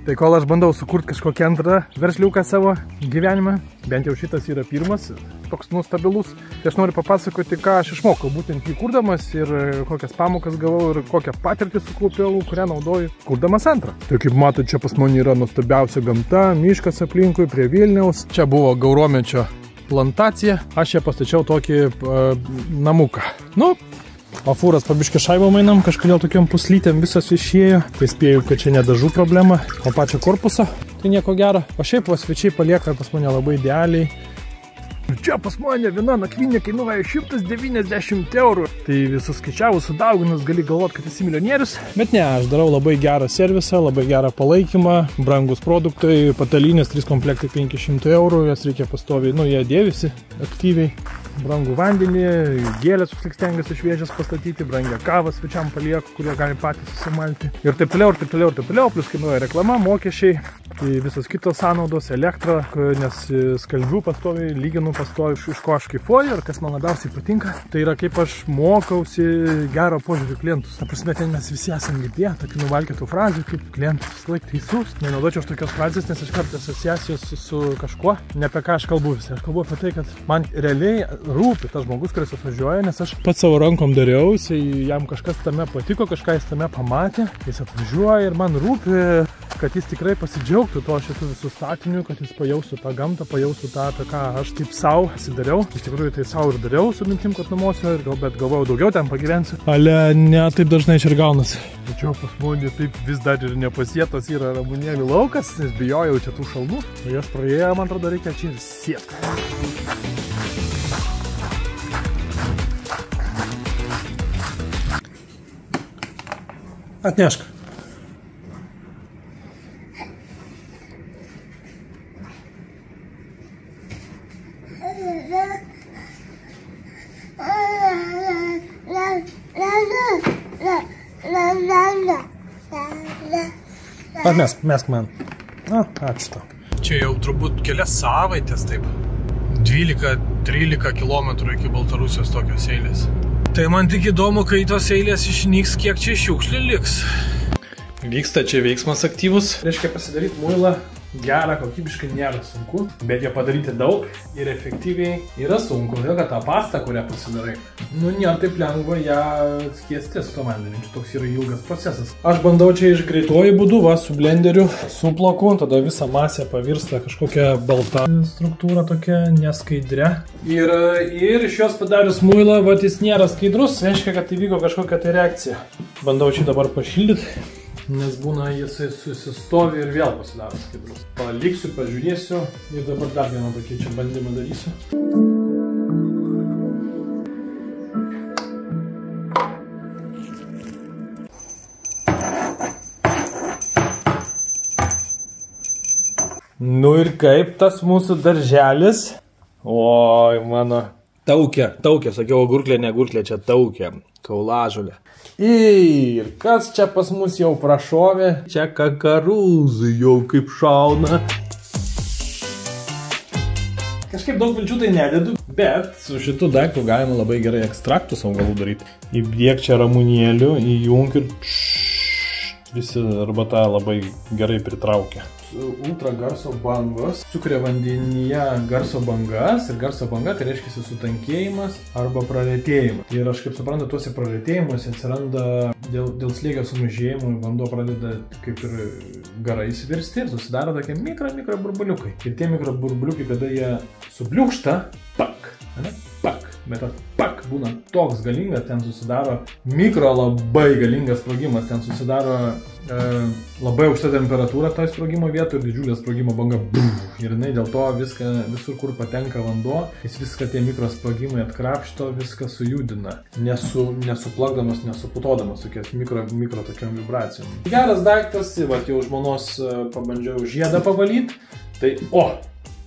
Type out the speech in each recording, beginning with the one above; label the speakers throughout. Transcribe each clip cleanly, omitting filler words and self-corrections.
Speaker 1: Tai kol aš bandau sukurti kažkokį antrą versliuką savo gyvenimą, bent jau šitas yra pirmas, toks nustabilus, tai aš noriu papasakoti, ką aš išmokau būtent jį kurdamas ir kokias pamokas gavau ir kokią patirtį sukaupiau, kurią naudoju kurdamas antrą. Tai kaip matot, čia pas mane yra nuostabiausia gamta, miškas aplinkui prie Vilniaus, čia buvo gauromečio plantacija, aš čia pastačiau tokį namuką. Nu, o fūras pabiškį šaibom einam, kažkodėl tokiam puslytėm visas išėjo. Tai spėjau, kad čia ne dažų problema, o pačio korpuso. Tai nieko gero. O šiaip svečiai palieka pas mane labai idealiai. Čia pas mane viena nakvynė kainuoja 190 eurų. Tai visus skaičiavus, sudauginus, gali galvoti, kad esi milijonierius. Bet ne, aš darau labai gerą servisą, labai gerą palaikymą, brangus produktai, patalynės, 3 komplektai 500 eurų, jas reikia pastoviai, nu, jie dėvisi aktyviai. Brangų vandenį, gėlės vis tik stengiasi šviežias pastatyti, brangią kavą svečiam palieku, kurie gali patys susimalti. Ir taip toliau, ir taip toliau, ir taip toliau, plus kainuoja reklama, mokesčiai, tai visos kitos sąnaudos, elektra, nes skalbiu pastoviai, lyginu pastoviai, iš ko aš kaifuoju ir kas man labiausiai patinka, tai yra kaip aš mokausi gero požiūrį klientus. Ta prasme, ten mes visi esame girdėję tokių nuvalkėtų frazių, kaip klientas vis laik teisus. Nenaudočiau aš tokios frazės, nes iškart asociacijos su kažkuo, ne apie ką aš kalbu visai. Aš kalbu apie tai, kad man realiai rūpi tas žmogus, kuris atvažiuoja, nes aš pats savo rankom dariau, jam kažkas tame patiko, kažką jis tame pamatė, jis atvažiuoja ir man rūpi, kad jis tikrai pasidžiaugtų to šitų visų statinių, kad jis pajaustų tą gamtą, pajaustų tą, apie ką aš taip savo pasidariau. Iš tikrųjų tai savo ir dariau su mintim, kad numosiu, bet galvojau daugiau ten pagyvensiu. Ale, ne, taip dažnai čia ir gaunasi. Tačiau pas mane taip vis dar ir nepasietas yra Ramunėlių laukas, nes bijojau čia tų šalmų. O jas praėjo, man atrodo, reikia čia ir siekti. Atnešk. Atmesk man. Na, ačiū tau. Čia jau turbūt kelias savaitės taip. 12-13 kilometrų iki Baltarusijos tokios eilės. Tai man tik įdomu, kai tos eilės išnyks, kiek čia šiukšlių liks. Vyksta čia veiksmas aktyvus. Reiškia pasidaryti muilą gerą, kokybiškai nėra sunku, bet ją padaryti daug ir efektyviai yra sunku. Todėl, kad tą pastą, kurią pasidarai, nu, nėra taip lengva ją skiesti su to vandeniu. Čia toks yra ilgas procesas. Aš bandau čia iš greituoju būdu, va, su blenderiu, suplaku, tada visa masė pavirsta kažkokia balta struktūra tokia neskaidria. Ir iš jos padarius muilą, va, jis nėra skaidrus, reiškia, kad įvyko kažkokia tai reakcija. Bandau šį dabar pašildyti, nes būna jisai susistovi ir vėl pasidaro skaidrus. Paliksiu, pažiūrėsiu ir dabar dar vieną tokį čia bandymą darysiu. Nu ir kaip tas mūsų darželis? Oi, mano taukė, sakiau, gurklė, ne gurklė, čia taukė, kaulažolė. Ir kas čia pas mus jau prašovė? Čia kakarūzai jau kaip šauna. Kažkaip daug vilčių tai nededu, bet su šitu daiktu galima labai gerai ekstraktus augalų daryti. Įdėk čia ramunėlių, įjunk ir visi arbata labai gerai pritraukia. Ultra garso bangos sukuria vandenyje garso bangas ir garso banga tai reiškia sutankėjimas arba praretėjimas. Ir aš kaip suprantu, tuose praretėjimuose atsiranda dėl slėgio sumažėjimų vanduo pradeda kaip ir garai įsivirsti ir susidaro tokie mikro burbuliukai. Ir tie mikro burbuliukai, kada jie subliūkšta, pak, ne? Pak. Bet tas pak būna toks galingas, ten susidaro labai galingas sprogimas, ten susidaro labai aukšta temperatūra toj sprogimo vietoj ir didžiulė sprogimo banga. Ir jinai dėl to visur, kur patenka vanduo, jis viską tie mikrosprogimai atkrapšto, viską sujudina, nesuplakdamas, nesuputodamas tokias mikro tokiam vibracijom. Geras daiktas, va jau žmonos pabandžiau žiedą pavalyti, tai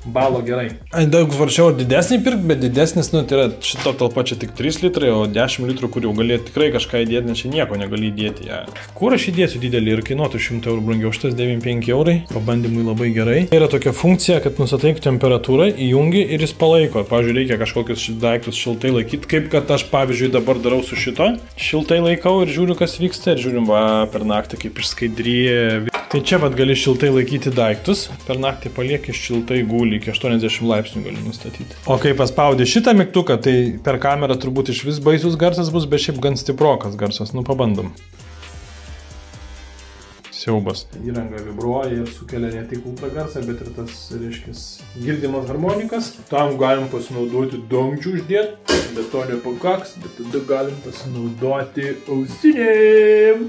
Speaker 1: balo gerai.
Speaker 2: Daug varčiau didesnį pirkti, bet didesnis, nu, tai yra šito talpa čia tik 3 litrai, o 10 litrų, kur jau galėtų tikrai kažką įdėti, nes čia nieko negali įdėti. Ja. Kur aš įdėsiu didelį ir kainuotų 100 eurų brangiau, šitas 95 eurai, pabandymui labai gerai. Yra tokia funkcija, kad nustatai temperatūrą, įjungi ir jis palaiko. Pavyzdžiui, reikia kažkokius daiktus šiltai laikyti, kaip kad aš, pavyzdžiui, dabar darau su šito. Šiltai laikau ir žiūriu, kas vyksta, ir žiūrim, va, per naktį kaip išskaidrį. Tai čia pat gali šiltai laikyti daiktus, per naktį palieki šiltai guli, iki 80 laipsnių gali nustatyti. O kai paspaudi šitą mygtuką, tai per kamerą turbūt iš vis baisus garsas bus, bet šiaip gan stiprokas garsas. Nu, pabandom. Siaubas. Įranga vibruoja ir sukelia ne tik ultragarsą, bet ir tas, reiškia, girdimas harmonikas. Tam galim pasinaudoti dangčių uždėti, bet to nepakaks, bet tada galim pasinaudoti ausinėm.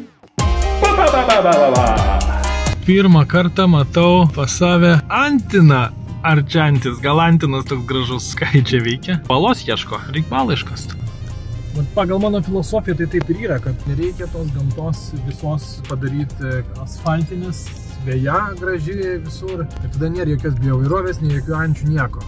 Speaker 2: Pirmą kartą matau pas save antiną arčiantis. Gal antinas toks gražus, ką čia veikia? Balos ieško, reik balą iškast. Pagal mano filosofiją tai taip ir yra, kad nereikia tos gamtos visos padaryti asfaltinės, veja graži visur. Ir tada nėra jokios biovairovės, nei jokių ančių nieko.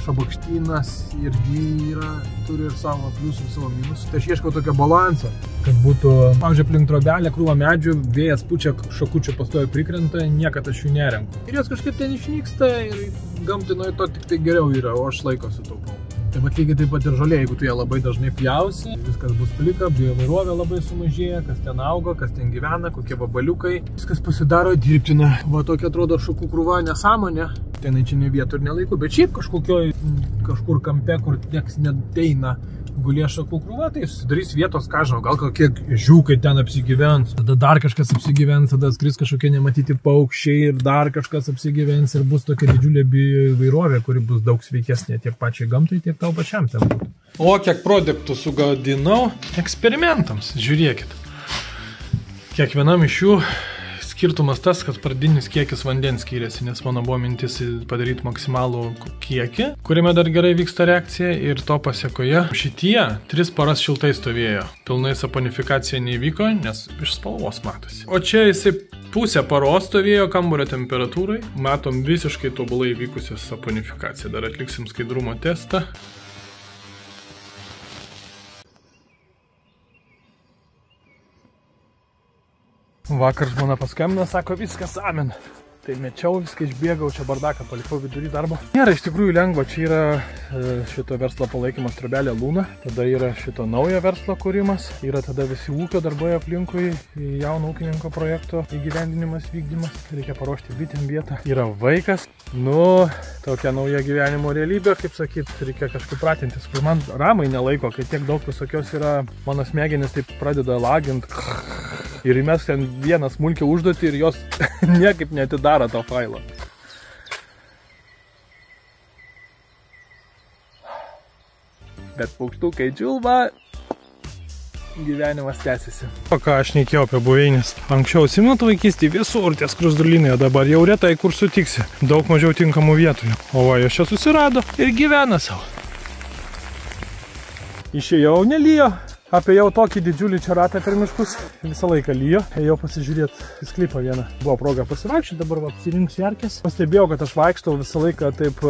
Speaker 2: Šabakštynas irgi turi ir savo pliusų, ir savo minusų. Tai aš ieškau tokio balanso, kad būtų, pavyzdžiui, aplink trobelę, krūva medžių, vėjas pučia, šakučių pastojo prikrenta, niekad aš jų nerenku. Ir jos kažkaip ten išnyksta ir gamtinoje to tik tai geriau yra, o aš laiko sutaupau. Taip pat lygiai taip pat ir žolė, jeigu tu ją labai dažnai pjausi, viskas bus plika, biovairovė labai sumažėja, kas ten auga, kas ten gyvena, kokie vabaliukai. Viskas pasidaro dirbtina. Va tokia atrodo šakų krūva nesąmonė. Ten čia ne vietų ir nelaiku, bet šiaip kažkur kampe, kur nieks neteina gulė šakų krūva, tai susidarys vietos, ką žinau, gal kokie žiūkai ten apsigyvens, tada dar kažkas apsigyvens, tada skris kažkokie nematyti paukščiai ir dar kažkas apsigyvens ir bus tokia didžiulė bioįvairovė, kuri bus daug sveikesnė tiek pačiai gamtai, tiek tau pačiam ten būtų. O kiek produktų sugadinau eksperimentams, žiūrėkit. Kiekvienam iš jų skirtumas tas, kad pradinis kiekis vandens skiriasi, nes mano buvo mintis padaryti maksimalų kiekį, kuriame dar gerai vyksta reakcija ir to pasiekoje šitie 3 paras šiltai stovėjo. Pilnai saponifikacija neįvyko, nes iš spalvos matosi. O čia jisai pusę paros stovėjo kambario temperatūrai. Matom visiškai tobulai vykusią saponifikaciją. Dar atliksim skaidrumo testą. Vakar žmona paskambino, sako, viskas amen. Tai mečiau, viską išbėgau, čia bardaką palikau vidury darbo. Nėra iš tikrųjų lengva, čia yra šito verslo palaikymas trobelė Luna, tada yra šito naujo verslo kūrimas, yra tada visi ūkio darbai aplinkui, jauno ūkininko projekto įgyvendinimas, vykdymas, reikia paruošti bitėm vietą. Yra vaikas, nu, tokia nauja gyvenimo realybė, kaip sakyt, reikia kažkaip pratintis, kur man ramai nelaiko, kai tiek daug visokios yra, mano smegenis taip pradeda lagint. Ir mes ten vieną smulkę užduotį ir jos niekaip neatidaro to failo. Bet paukštukai čiulba, gyvenimas tęsiasi. O ką aš neikėjau apie buveinės. Anksčiau atsimenu vaikystėje visur ties Skruzdėlynėje, dabar jau retai kur sutiksi. Daug mažiau tinkamų vietų. O va, jos čia susirado ir gyvena savo. Išėjau, nelijo. Apėjau tokį didžiulį čia ratą per miškus, visą laiką lijo. Ėjau pasižiūrėti į sklypą vieną. Buvo proga pasivaikščioti, dabar apsirinksiu erkės. Pastebėjau, kad aš vaikštau visą laiką taip,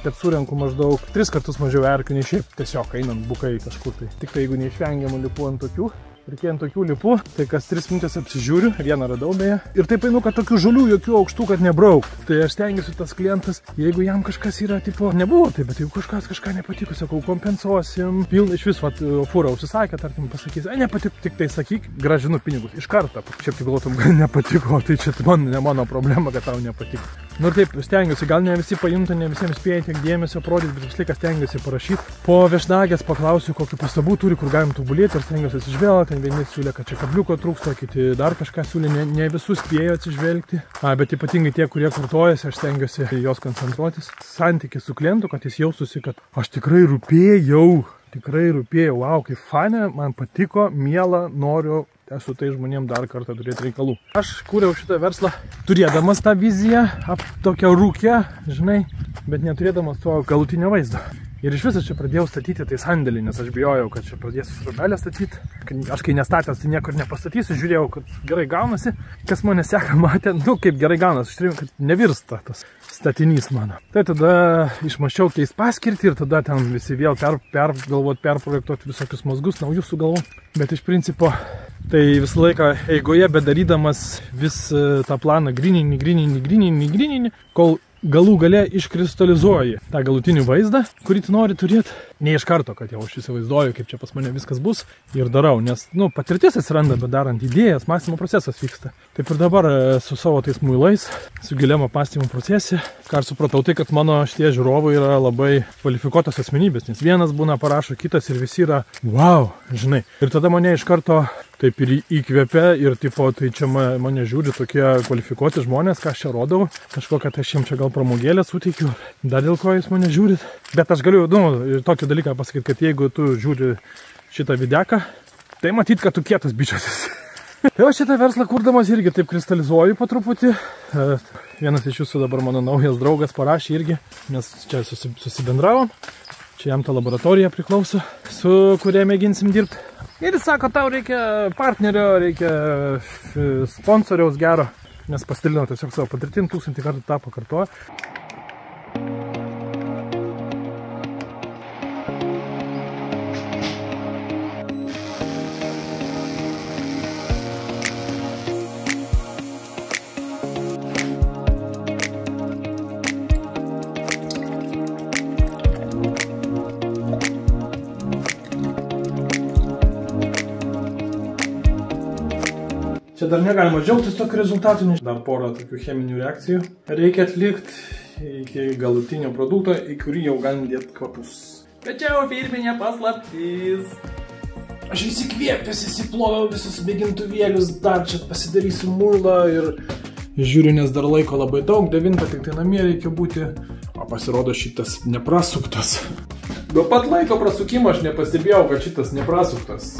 Speaker 2: kad surenku maždaug 3 kartus mažiau erkių nei šiaip. Tiesiog einant bukai kažkur tai. Tik tai jeigu neišvengiamų lipu ant tokių. Reikėjo ant tokių lipu, tai kas 3 minutės apsižiūriu, vieną radau beje. Ir taip einu, kad tokių žolių jokių aukštų, kad nebraukt. Tai aš stengiuosi tas klientas, jeigu jam kažkas yra, tipo, nebuvo tai, bet jeigu kažką nepatiko, sakau, kompensuosim. Pilna iš vis, vat, fūrą užsisakė, tarkim, pasakys, nepatiko, tik tai sakyk, grąžinu pinigus. Iš karto, šiaip tai galvotum, nepatiko, tai čia ne mano problema, kad tau nepatiko. Nu ir taip, stengiuosi, gal ne visi paimtų, ne visiems spėja tiek dėmesio parodyti, bet vis laiką stengiuosi parašyti. Po viešnagės paklausiu, kokių pastabų turi, kur galim tobulėti, ir stengiuosi atsižvelgti. Vieni siūlė, kad čia kabliuko trūksta, kiti dar kažką siūlė, ne visus spėjo atsižvelgti. Bet ypatingai tie, kurie kartojasi, aš stengiuosi jos koncentruotis. Santykis su klientu, kad jis jaustųsi, kad aš tikrai rūpėjau, wow, kaip fane, man patiko, miela, noriu su tai žmonėm dar kartą turėti reikalų. Aš kūriau šitą verslą turėdamas tą viziją, tokią rūkę, žinai, bet neturėdamas to galutinio vaizdo.
Speaker 1: Ir iš viso čia pradėjau statyti tai sandėlį, nes aš bijojau, kad čia pradėsiu trobelę statyti. Aš kai nestatęs, tai niekur nepastatysiu, žiūrėjau, kad gerai gaunasi. Kas mane seka, matė, kaip gerai gaunasi, aš turėjau, kad nevirsta tas statinys mano. Tai tada išmačiau keist paskirtį ir tada ten visi vėl perprojektuoti visokius mazgus, naujus sugalvoti. Bet iš principo, tai visą laiką eigoje bedarydamas vis tą planą grinini, kol galų gale iškristalizuoji tą galutinį vaizdą, kurį tu nori turėti. Ne iš karto, kad jau aš įsivaizduoju, kaip čia pas mane viskas bus ir darau, nes, patirtis atsiranda, bet darant idėjas, mąstymo procesas vyksta. Taip ir dabar su savo tais muilais, su giliam apmąstymo procese, ką aš supratau, tai kad mano šitie žiūrovai yra labai kvalifikuotos asmenybės, nes vienas būna parašo, kitas ir visi yra wow, žinai. Ir tada mane iš karto taip ir įkvėpia ir tipo, tai čia mane žiūri tokie kvalifikuoti žmonės, ką aš čia rodau, kažkokią tai aš jiems čia gal pramogėlę suteikiu, dar dėl ko jūs mane žiūrit. Bet aš galiu, tokį dalyką pasakyti, kad jeigu tu žiūri šitą videką, tai matyt, kad tu kietas bičias esi. Tai va šitą verslą kurdamas irgi taip kristalizuoju po truputį. Vienas iš jūsų dabar mano naujas draugas parašė irgi, nes čia susibendravom. Čia jam ta laboratorija priklauso, su kuria mėginsim dirbti. Ir jis sako, tau reikia partnerio, reikia sponsoriaus gero, nes pastilino tiesiog savo patirtim, 1000 kartų tą pakartojo. Čia dar negalima džiaugtis tokiu rezultatu, nes dar porą tokių cheminių reakcijų reikia atlikti iki galutinio produkto, į kurį jau galim dėti kvapus. Bet čia jau firminė paslaptis. Aš įsikvėpęs, įsiploviau visus mėgintuvėlius, dar čia pasidarysiu muilą ir žiūriu, nes dar laiko labai daug, 9 tik tai namie reikia būti, o pasirodo šitas neprasuktas. Nuo pat laiko prasukimo aš nepastebėjau, kad šitas neprasuktas.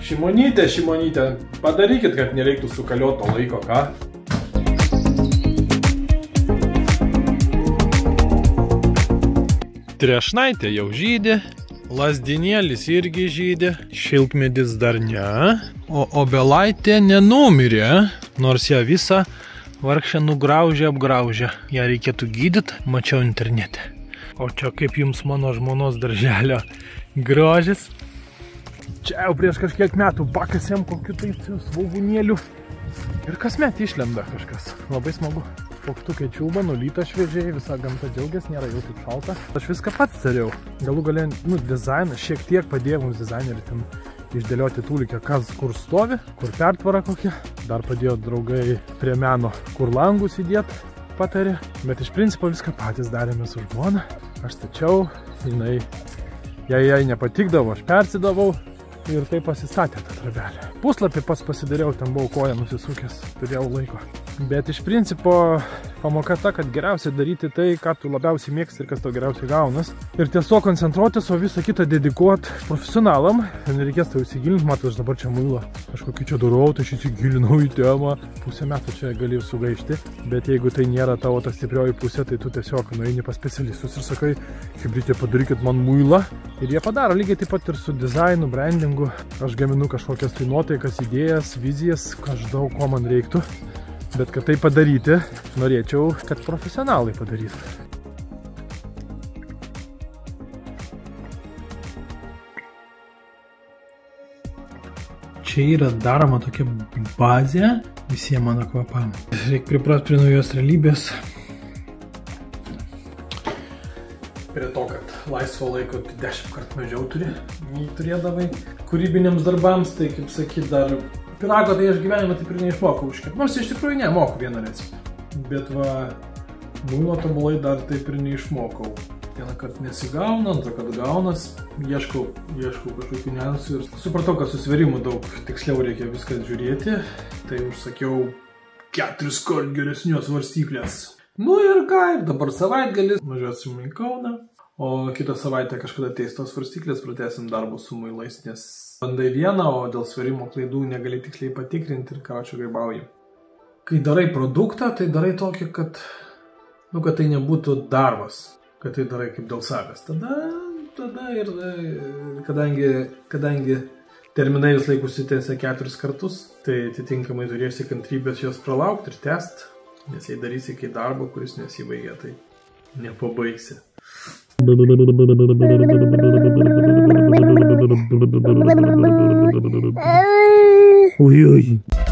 Speaker 1: Šimonytė, padarykit, kad nereiktų sukalioto laiko, ką? Trešnaitė jau žydė, lasdinėlis irgi žydė, šilkmedis dar ne, o obelaitė nenumirė, nors ją visą vargšę apgraužė. Ją reikėtų gydyti, mačiau internete. O čia kaip jums mano žmonos darželio grožis. Čia jau prieš kažkiek metų bakasėm kokiu tai svogūnėliu. Ir kasmet išlenda kažkas. Labai smagu. Paukštukai čiulba, nulyta šviežiai, visa gamta džiaugiasi, nėra jau taip šalta. Aš viską pats dariau. Galų gale, dizainą šiek tiek padėjo mums dizaineriui ten išdėlioti tūlikę, kas kur stovi, kur pertvara kokia. Dar padėjo draugai prie meno, kur langus įdėt patarė. Bet iš principo viską patys darėme su žmona. Aš stačiau, jai nepatikdavo, aš persidavau. Ir tai pasistatė tą trobelę. Puslapį pats pasidariau, ten buvau koją nusisukęs, turėjau laiko. Bet iš principo pamoka ta, kad geriausia daryti tai, ką tu labiausiai mėgsti ir kas tau geriausiai gaunas. Ir tiesiog koncentruotis, o visą kitą dedikuoti profesionalam. Nereikės tau įsigilinti, matau, aš dabar čia muilą kažkokį čia darau, tai aš įsigilinau į temą. Pusę metų čia gali sugaišti. Bet jeigu tai nėra tavo ta stiprioji pusė, tai tu tiesiog nueini pas specialistus ir sakai, chebrytė, padarykit man muilą. Ir jie padaro lygiai taip pat ir su dizainu, brandingu. Aš gaminu kažkokias tai nuotaikas, idėjas, vizijas, daug ko man reiktų. Bet kad tai padaryti, norėčiau, kad profesionalai padarytų. Čia yra daroma tokia bazė visiems mano kvapam. Reikia priprasti prie naujos realybės. Prie to, kad laisvo laiko 10 kartų mažiau nei turėdavai kūrybiniams darbams, tai kaip sakyt, dar pirago tai aš gyvenimą taip ir neišmokau užkepti. Nors iš tikrųjų nemoku vieną receptą. Bet va, muilo tobulai dar taip ir neišmokau. Vieną kartą nesigauna, antrą kartą gaunas, ieškau kažkokių niuansų ir supratau, kad su sverimu daug tiksliau reikia viską žiūrėti. Tai užsakiau 4 kart geresnios svarstyklės. Ir ką, dabar savaitgalis, važiuosim į Kauną. O kitą savaitę kažkada ateis tos svarstyklės, pratęsim darbus su muilais, nes bandai vieną, o dėl sverimo klaidų negali tiksliai patikrinti ir ką čia graibauji. Kai darai produktą, tai darai tokį, kad tai nebūtų darbas. kad tai darai kaip dėl savęs. Tada ir kadangi terminai vis laik užsitęsia 4 kartus, tai atitinkamai turėsi kantrybės jos pralaukti ir tęsti, nes jei darysi iki darbo, kuris nesibaigia, tai nepabaigsi. Oi.